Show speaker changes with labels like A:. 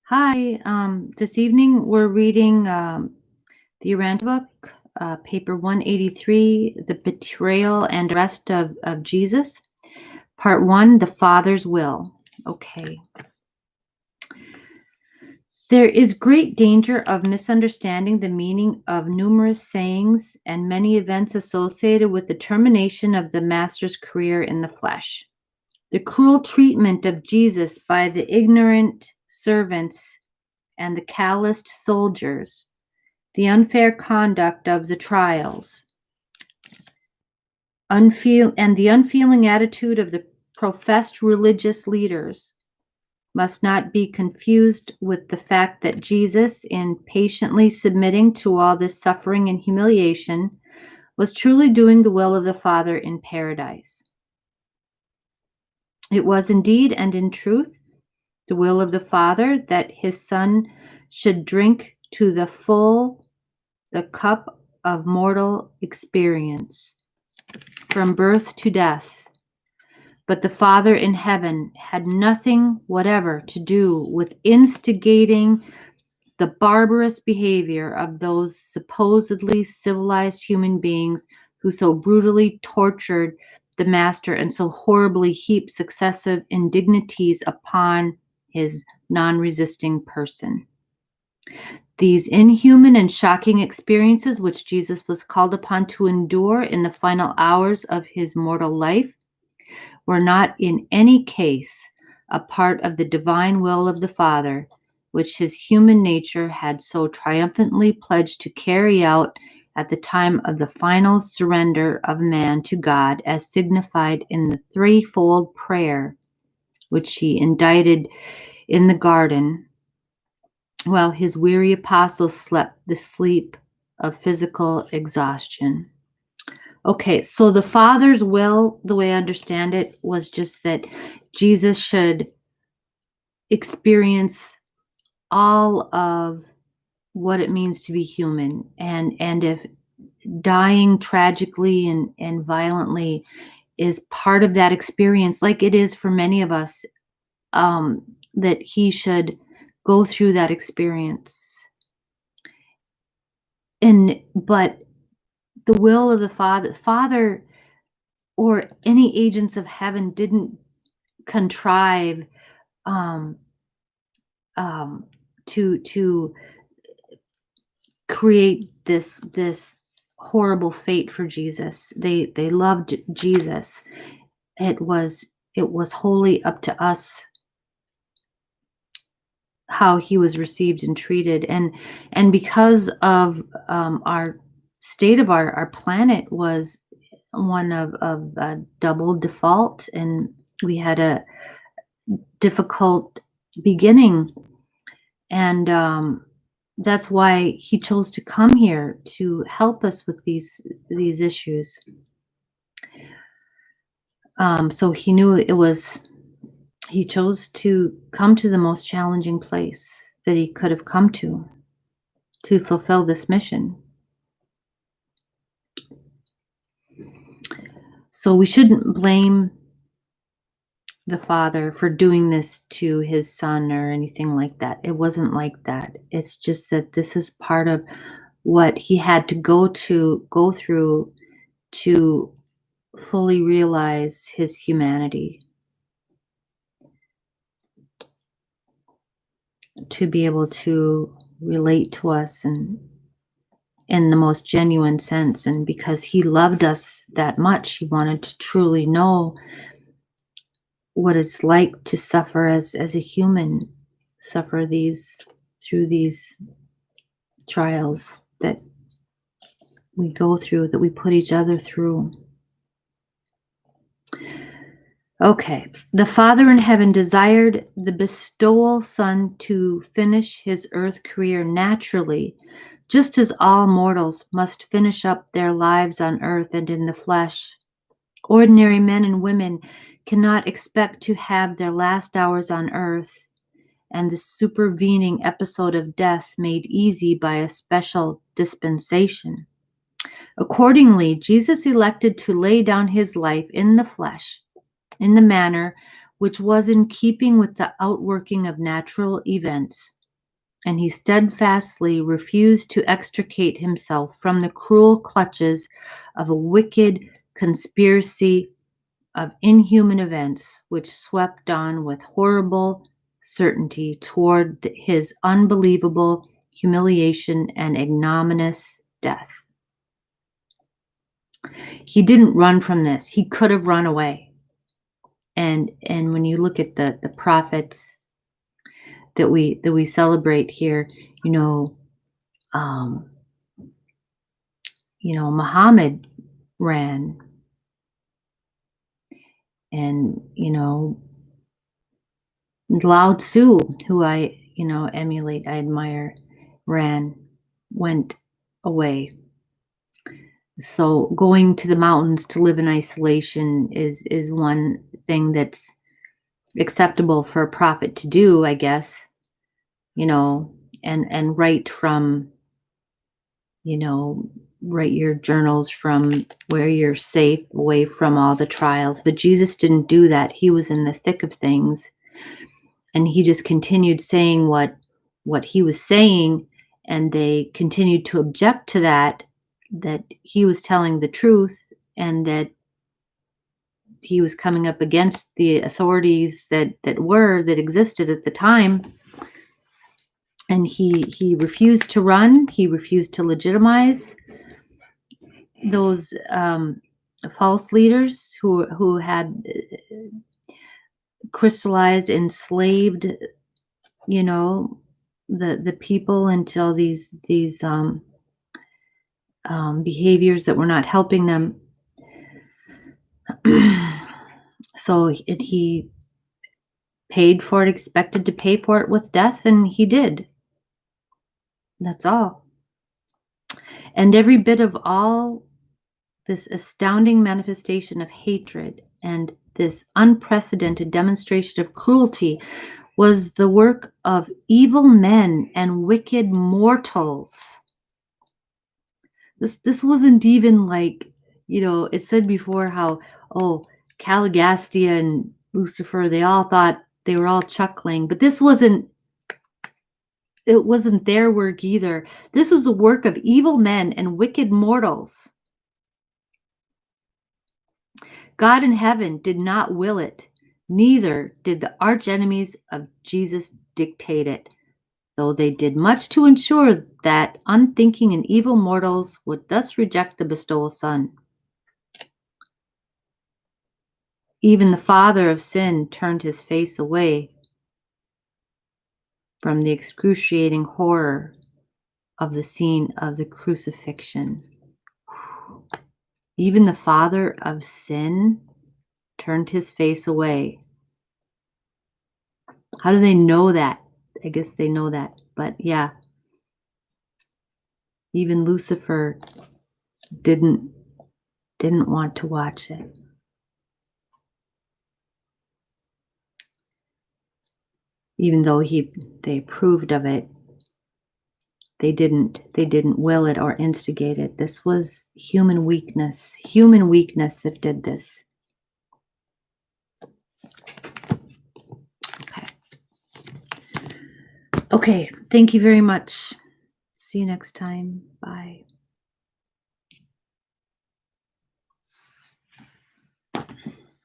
A: Hi, this evening we're reading the Urantia book, paper 183, The Betrayal and Arrest of Jesus, part 1, The Father's Will. Okay. There is great danger of misunderstanding the meaning of numerous sayings and many events associated with the termination of the Master's career in the flesh. The cruel treatment of Jesus by the ignorant servants and the calloused soldiers, the unfair conduct of the trials, and the unfeeling attitude of the professed religious leaders must not be confused with the fact that Jesus, in patiently submitting to all this suffering and humiliation, was truly doing the will of the Father in paradise. It was indeed and in truth the will of the Father that his Son should drink to the full the cup of mortal experience, from birth to death. But the Father in heaven had nothing whatever to do with instigating the barbarous behavior of those supposedly civilized human beings who so brutally tortured the Master and so horribly heaped successive indignities upon his non-resisting person. These inhuman and shocking experiences which Jesus was called upon to endure in the final hours of his mortal life were not in any case a part of the divine will of the Father, which his human nature had so triumphantly pledged to carry out at the time of the final surrender of man to God, as signified in the threefold prayer which he indited in the garden while his weary apostles slept the sleep of physical exhaustion. Okay, so the Father's will, the way I understand it, was just that Jesus should experience all of what it means to be human, and if dying tragically and violently is part of that experience, like it is for many of us, that he should go through that experience. But the will of the Father, or any agents of heaven didn't contrive um, to create this horrible fate for Jesus. They loved Jesus. It was wholly up to us how he was received and treated, and because of our state of our planet was one of double default, and we had a difficult beginning, and that's why he chose to come here to help us with these issues. So he knew he chose to come to the most challenging place that he could have come to fulfill this mission. So we shouldn't blame the Father for doing this to his Son or anything like that. It wasn't like that. It's just that this is part of what he had to go through to fully realize his humanity, to be able to relate to us and in the most genuine sense. And because he loved us that much, he wanted to truly know what it's like to suffer as a human, suffer through these trials that we go through, that we put each other through. Okay, the Father in heaven desired the bestowal Son to finish his earth career naturally, just as all mortals must finish up their lives on earth and in the flesh. Ordinary men and women cannot expect to have their last hours on earth and the supervening episode of death made easy by a special dispensation. Accordingly, Jesus elected to lay down his life in the flesh in the manner which was in keeping with the outworking of natural events, and he steadfastly refused to extricate himself from the cruel clutches of a wicked conspiracy of inhuman events which swept on with horrible certainty toward his unbelievable humiliation and ignominious death. He didn't run from this. He could have run away. And when you look at the prophets that we celebrate here, um, Muhammad ran, and Lao Tzu, who I emulate, I admire, went away. So going to the mountains to live in isolation is one thing that's acceptable for a prophet to do, I guess, and write from, write your journals from where you're safe, away from all the trials. But Jesus didn't do that. He was in the thick of things, and he just continued saying what he was saying, and they continued to object to that he was telling the truth, and that he was coming up against the authorities that existed at the time. And he refused to run. He refused to legitimize those false leaders who had crystallized, enslaved, the people until these behaviors that were not helping them. So he paid for it, expected to pay for it with death, and he did. That's all. And every bit of all this astounding manifestation of hatred and this unprecedented demonstration of cruelty was the work of evil men and wicked mortals. This wasn't even like, it said before how, Caligastia and Lucifer, they all thought they were all chuckling, but it wasn't their work either. This was the work of evil men and wicked mortals. God in heaven did not will it, neither did the archenemies of Jesus dictate it, though they did much to ensure that unthinking and evil mortals would thus reject the bestowal Son. Even the father of sin turned his face away from the excruciating horror of the scene of the crucifixion. Even the father of sin turned his face away. How do they know that? I guess they know that. But yeah, even Lucifer didn't want to watch it. Even though they approved of it, they didn't will it or instigate it. This was human weakness that did this. Okay, thank you very much. See you next time. Bye.